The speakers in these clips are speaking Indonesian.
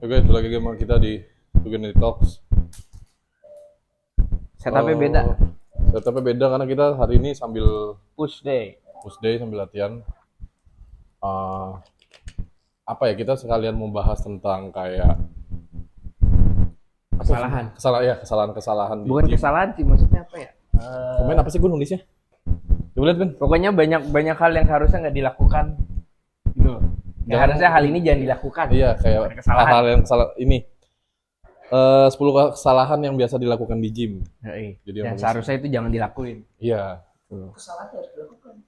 Oke, balik lagi sama kita di Tugen Talks. Setupnya beda. Setupnya beda karena kita hari ini sambil Push day. push day, sambil latihan. Eh, apa ya, kita sekalian membahas tentang kayak Kesalahan. kesalahan di Bukan gym. kesalahan sih, maksudnya apa ya? Komen apa sih gue nulisnya? Coba lihat, Ben. Pokoknya banyak hal yang harusnya nggak dilakukan. Gitu. Ya, harusnya hal ini jangan dilakukan. Iya, kayak Bukan kesalahan. hal-hal yang salah ini. 10 kesalahan yang biasa dilakukan di gym. Jadi yang seharusnya itu jangan dilakuin. Iya. Kesalahan harus dilakukan.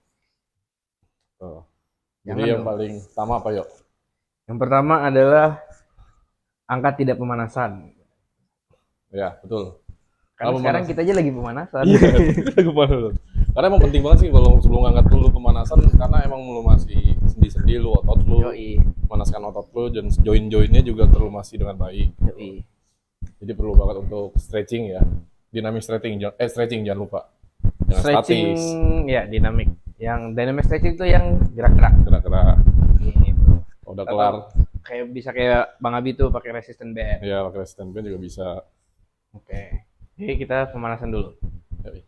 Jadi yang paling pertama apa, yuk? Yang pertama adalah angkat tidak pemanasan. Ya, betul. Karena sekarang kita aja lagi pemanasan. Iya, lagu pemanasan. Karena emang penting banget sih kalau sebelum ngangkat dulu pemanasan, karena emang lu masih sendi-sendi lu, otot lu, manaskan otot lu, dan join-joinnya juga terlumasi dengan baik. Jadi perlu banget untuk stretching ya, dynamic stretching, stretching jangan lupa. Jangan Stretching statis. ya dinamik. Yang dynamic stretching itu yang gerak-gerak. Gerak-gerak. Gitu. Udah kelar. Kayak bisa kayak Bang Abi tuh pakai resistant band. Ya, pakai resistant band juga bisa. Oke. Jadi kita pemanasan dulu. Yoi.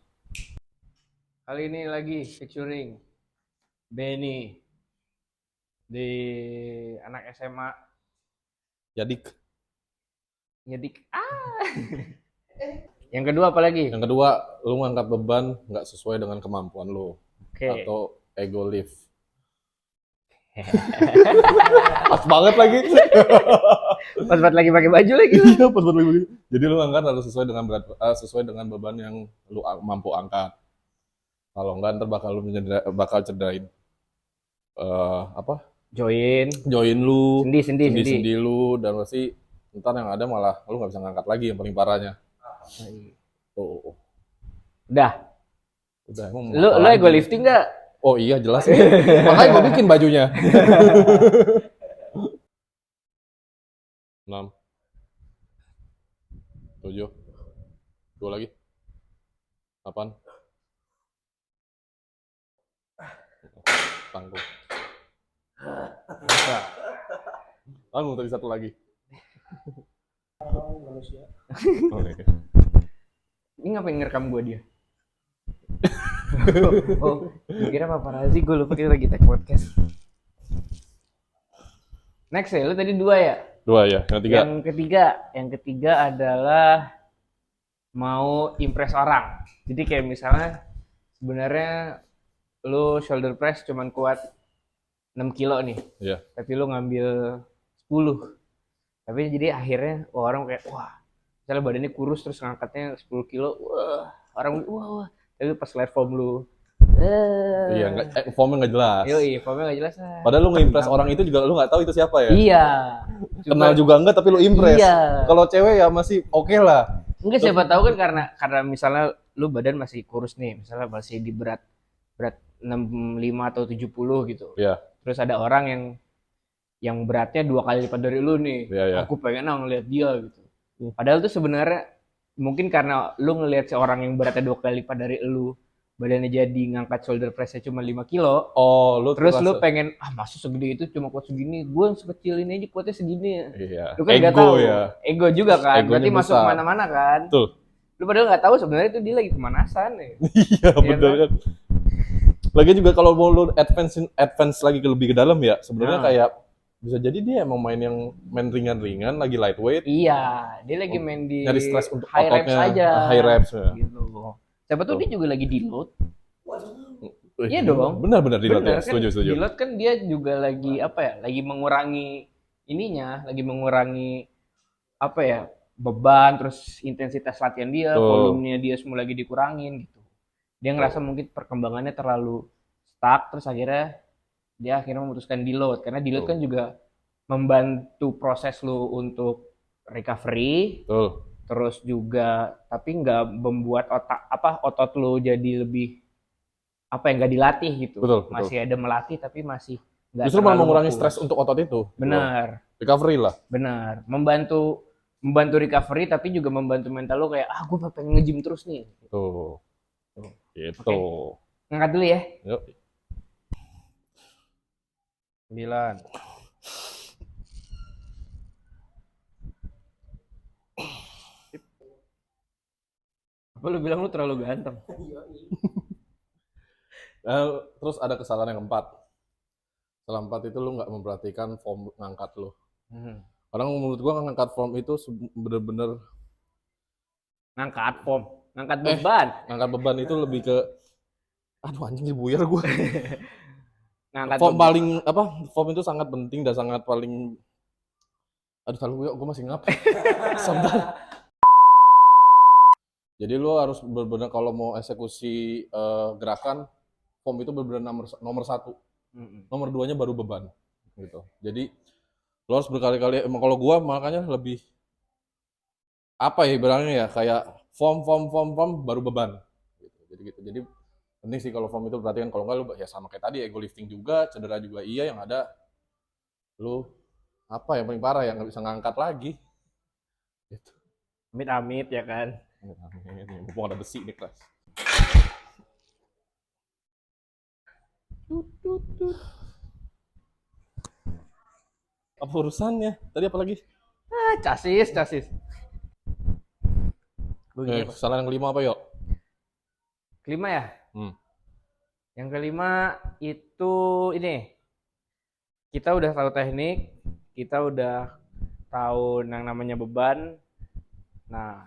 Kali ini lagi featuring Benny di anak SMA Jadik. nyedik. Yang kedua apa lagi? Yang kedua, lu ngangkat beban nggak sesuai dengan kemampuan lu. Oke. Atau ego lift. Pas banget lagi. Pas banget lagi pakai baju lagi. Iya, pas banget lagi. Jadi lu angkat harus sesuai dengan sesuai dengan beban yang lu mampu angkat. Kalau enggak ntar bakal cederain join lu, sendi lu, dan pasti ntar yang ada malah lu nggak bisa ngangkat lagi yang paling parahnya. Tuh. Udah. Emang Lu ego lifting nggak? Oh iya jelas nih. Makanya gue bikin bajunya. 6 7 2 lagi 8 tanggung tadi satu lagi. Manusia. Oke. Ini ngapain ngerekam gue dia? Kira paparazzi, gue lupa kita lagi take podcast. Next ya, lu tadi 2 ya? 2 ya, Yang ketiga adalah mau impress orang. Jadi kayak misalnya sebenarnya lu shoulder press cuman kuat 6 kilo nih. Iya. Tapi lu ngambil 10. Tapi jadi akhirnya orang kayak wah, misalnya badannya kurus terus ngangkatnya 10 kilo. Wah, orang wah. Tapi pas lihat form lu iya, formnya nggak jelas. Formnya nggak jelas. Padahal lu nge-impress orang itu juga lu nggak tahu itu siapa ya. Iya. Kenal juga enggak tapi lu impress. Iya. Kalau cewek ya masih oke lah. Enggak, siapa tahu kan karena misalnya lu badan masih kurus nih, misalnya masih di berat 65 atau 70 gitu. Iya. Terus ada orang yang beratnya 2 kali lipat dari lu nih. Iya. Aku pengen ngeliat dia gitu. Padahal tuh sebenarnya mungkin karena lu ngelihat seorang yang beratnya 2 kali lipat dari lu, badannya jadi ngangkat shoulder press-nya cuma 5 kilo. Oh, terus lu pengen masa segede itu cuma kuat segini, gue sekecil ini aja kuatnya segini. Iya. Lu kan nggak tahu. Ya. Ego juga kan. Egonya berarti masuk kemana-mana kan. Betul. Lu padahal nggak tahu sebenarnya itu dia lagi pemanasan ya. Iya, benar kan. Lagi juga kalau mau lu advance lagi lebih ke dalam ya, sebenarnya kayak bisa jadi dia emang main ringan-ringan, lagi lightweight. Iya, dia lagi main di nyari stress untuk high reps aja. High reps ya. Gitu. Siapa tuh dia juga lagi deload. Iya dong. Benar-benar deload ya. Kan, Setuju. Deload kan dia juga lagi lagi mengurangi ininya, lagi mengurangi beban, terus intensitas latihan dia, volumenya dia semua lagi dikurangin gitu. Dia ngerasa mungkin perkembangannya terlalu stuck, terus akhirnya memutuskan deload, karena deload kan juga membantu proses lu untuk recovery. Terus juga tapi nggak membuat otot lu jadi lebih nggak dilatih gitu. Masih ada melatih tapi masih nggak. Justru malah mengurangi stres untuk otot itu. Benar. Recovery lah. Benar. Membantu recovery tapi juga membantu mental lu kayak gue pengen nge-gym terus nih. Tuh. Gitu. Okay. Ngangkat dulu ya. Yuk. 9 Apa lu bilang lu terlalu ganteng? Terus ada kesalahan yang keempat. Kesalahan keempat itu lu nggak memperhatikan form ngangkat lu. Karena menurut gua ngangkat form itu bener-bener ngangkat form, ngangkat beban. Ngangkat beban itu lebih ke aduh anjing dibuyar gua. Ngangkat form beban. paling apa? Form itu sangat penting dan sangat paling aduh kalau gua masih ngap. Sabar. Jadi lu harus benar-benar kalau mau eksekusi gerakan form itu benar-benar nomor satu. Nomor 2-nya baru beban gitu. Jadi lu harus berkali-kali emang kalau gua makanya lebih apa ya ibaratnya ya kayak form baru beban gitu. Jadi gitu. Jadi penting sih kalau form itu perhatikan kalau enggak lu ya sama kayak tadi ego lifting juga, cedera juga iya yang ada lu apa yang paling parah yang nggak bisa ngangkat lagi. Gitu. Amit-amit ya kan. Mumpung ada besi di kelas. Apa urusannya? Tadi apa lagi? Casis. Kesalahan yang kelima apa yuk? Kelima ya? Yang kelima itu ini. Kita udah tahu teknik, kita udah tahu yang namanya beban. Nah,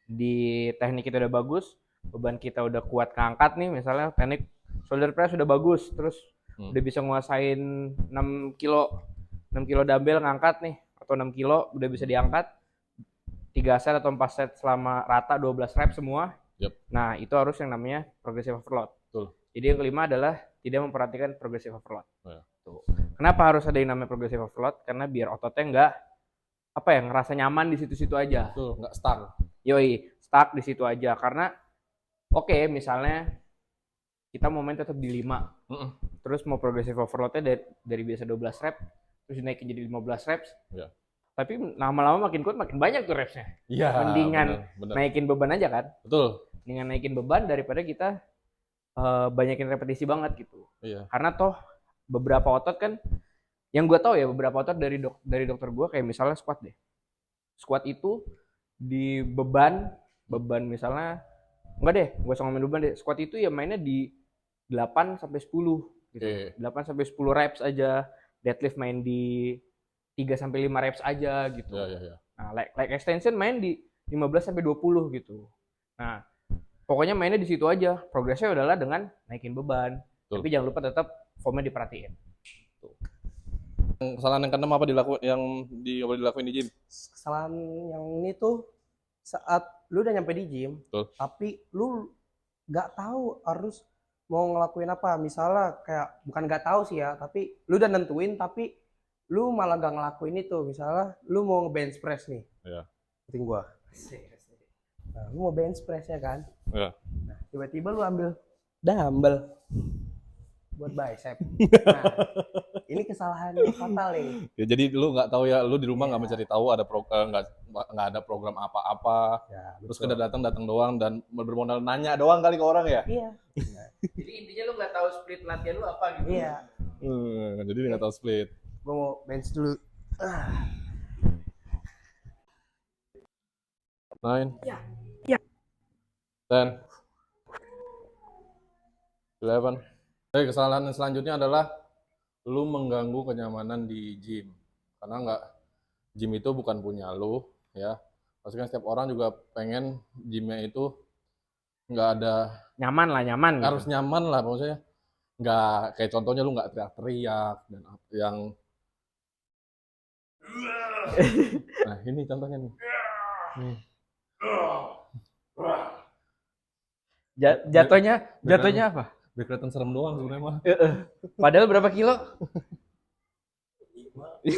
di teknik kita udah bagus, beban kita udah kuat keangkat nih, misalnya teknik shoulder press udah bagus, terus udah bisa nguasain 6 kilo dumbbell ngangkat nih, atau 6 kilo udah bisa diangkat 3 set atau 4 set selama rata 12 reps semua. Nah, itu harus yang namanya progressive overload. Betul. Jadi yang kelima adalah tidak memperhatikan progressive overload. Tuh. Kenapa harus ada yang namanya progressive overload? Karena biar ototnya nggak ngerasa nyaman di situ-situ aja. Betul, nggak stuck. Yoi, stuck di situ aja. Karena misalnya kita mau main tetap di 5. Terus mau progressive overload-nya dari biasa 12 reps, terus dinaikin jadi 15 reps. Yeah. Tapi lama-lama makin kuat, makin banyak tuh repsnya. Iya. Mendingan bener. naikin beban aja kan? Betul. Mendingan naikin beban daripada kita banyakin repetisi banget gitu. Iya. Karena toh beberapa otot kan, yang gue tahu ya beberapa otot dari dokter gue kayak misalnya squat deh. Squat itu di beban misalnya enggak deh, gue usah ngomongin beban deh. Squat itu ya mainnya di 8 sampai 10 gitu. 8 sampai 10 reps aja. Deadlift main di 3 sampai 5 reps aja gitu. Iya. Nah, leg extension main di 15 sampai 20 gitu. Nah, pokoknya mainnya di situ aja. Progresnya adalah dengan naikin beban. Tuh. Tapi jangan lupa tetap formnya diperhatiin. Tuh. Kesalahan yang keenam apa dilakuin di gym? Kesalahan yang ini tuh saat lu udah nyampe di gym, tapi lu nggak tahu harus mau ngelakuin apa. Misalnya kayak bukan nggak tahu sih ya, tapi lu udah nentuin tapi lu malah gak ngelakuin itu. Misalnya lu mau bench press nih. Iya. Penting gua. Nah, lu mau bench press ya kan? Iya. Nah, tiba-tiba lu ambil dumbbell buat bicep. Nah, ini kesalahan yang fatal nih. Ya, jadi lu nggak tahu ya, lu di rumah nggak mencari tahu ada nggak ada program apa-apa. Ya, terus kita datang doang dan bermodal nanya doang kali ke orang ya. Iya. Jadi intinya lu nggak tahu split latihan lu apa gitu. Iya. Jadi nggak tahu split. Gue mau bench dulu. 9. Ya. 10. 11. Kesalahan selanjutnya adalah lu mengganggu kenyamanan di gym. Karena gym itu bukan punya lu, ya. Pasti kan setiap orang juga pengen gymnya itu nggak ada nyaman harus gitu. Nyaman lah maksudnya. Nggak kayak contohnya lu nggak teriak-teriak dan yang nah ini contohnya nih. Jatuhnya apa? Biar kelihatan serem doang sebenarnya mah. Padahal berapa kilo? 5,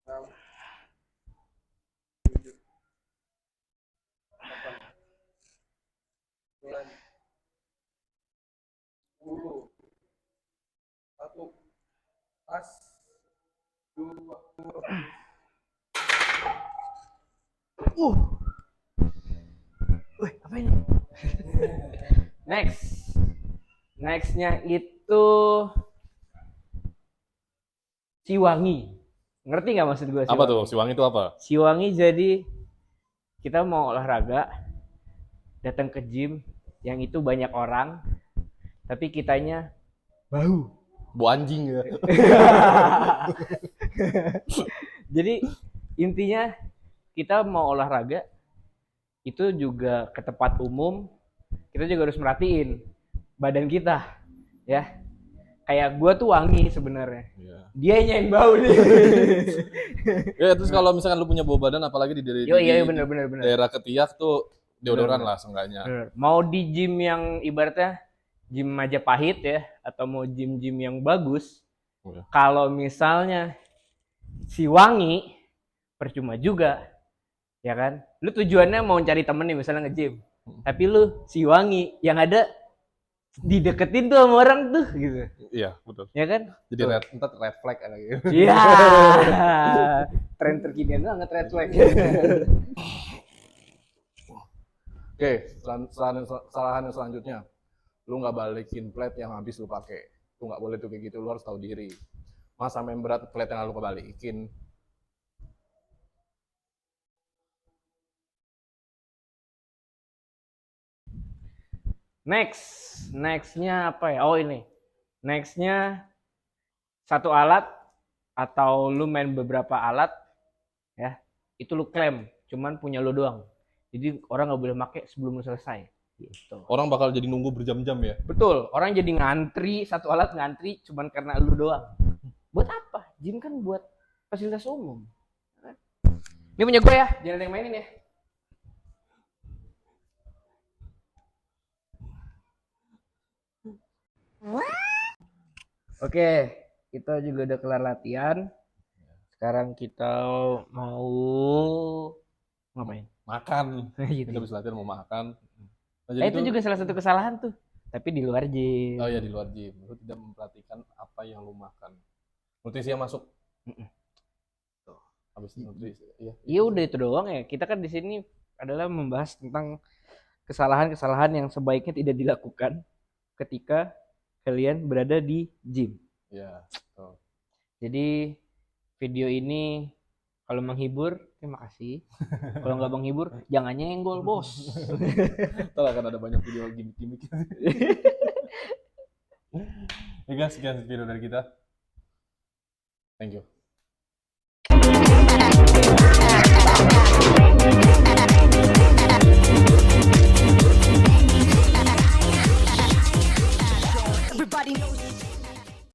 6, 7, 8, 9, 10, 1, pas, 2, Wih, apa ini? Nextnya itu itu Siwangi. Ngerti nggak maksud gue? Apa tuh? Siwangi itu apa? Siwangi jadi kita mau olahraga, datang ke gym yang itu banyak orang, tapi kitanya bau. Bu anjing ya. Jadi intinya kita mau olahraga itu juga ke tempat umum, kita juga harus merhatiin badan kita, ya. Kayak gua tuh wangi sebenarnya. Iya. Dianya yang bau nih. Ya terus kalau misalkan lu punya bau badan, apalagi di bener. daerah ketiak tuh deodoran lah seenggaknya. Bener. Mau di gym yang ibaratnya gym Majapahit ya, atau mau gym-gym yang bagus, kalau misalnya si wangi, percuma juga, ya kan? Lu tujuannya mau cari temen nih misalnya nge-gym, tapi lu si wangi, yang ada dideketin tuh sama orang tuh gitu. Iya betul. Ya kan? Jadi red flag ada gitu. Iya. Tren terkini banget red flag. Oke, kesalahan yang selanjutnya, lu nggak balikin plate yang habis lu pakai. Lu nggak boleh tuh kayak gitu, lu harus tahu diri. Masa main berat plate yang lu kebalikin. Nextnya apa ya? Oh ini. Nextnya satu alat atau lu main beberapa alat, ya itu lu klaim, cuman punya lu doang. Jadi orang nggak boleh pakai sebelum lu selesai. Gitu. Orang bakal jadi nunggu berjam-jam ya. Betul, orang jadi ngantri satu alat ngantri cuman karena lu doang. Buat apa? Gym kan buat fasilitas umum. Ini punya gue ya, jangan ada yang mainin ya. Oke, kita juga udah kelar latihan. Sekarang kita mau ngapain? Makan. Gitu. Kita habis latihan mau makan. Nah, Itu juga salah satu kesalahan tuh. Tapi di luar gym. Oh iya, di luar gym. Lu tidak memperhatikan apa yang lu makan. Nutrisinya masuk. Tuh, habis nutrisi. Iya udah itu doang ya. Kita kan di sini adalah membahas tentang kesalahan-kesalahan yang sebaiknya tidak dilakukan ketika kalian berada di gym. Iya. Oh. Jadi video ini kalau menghibur, terima kasih. Kalau nggak menghibur, jangan nyenggol, bos. Ntar akan ada banyak video gimmick-gimmick. Ya guys, sekian video dari kita. Thank you.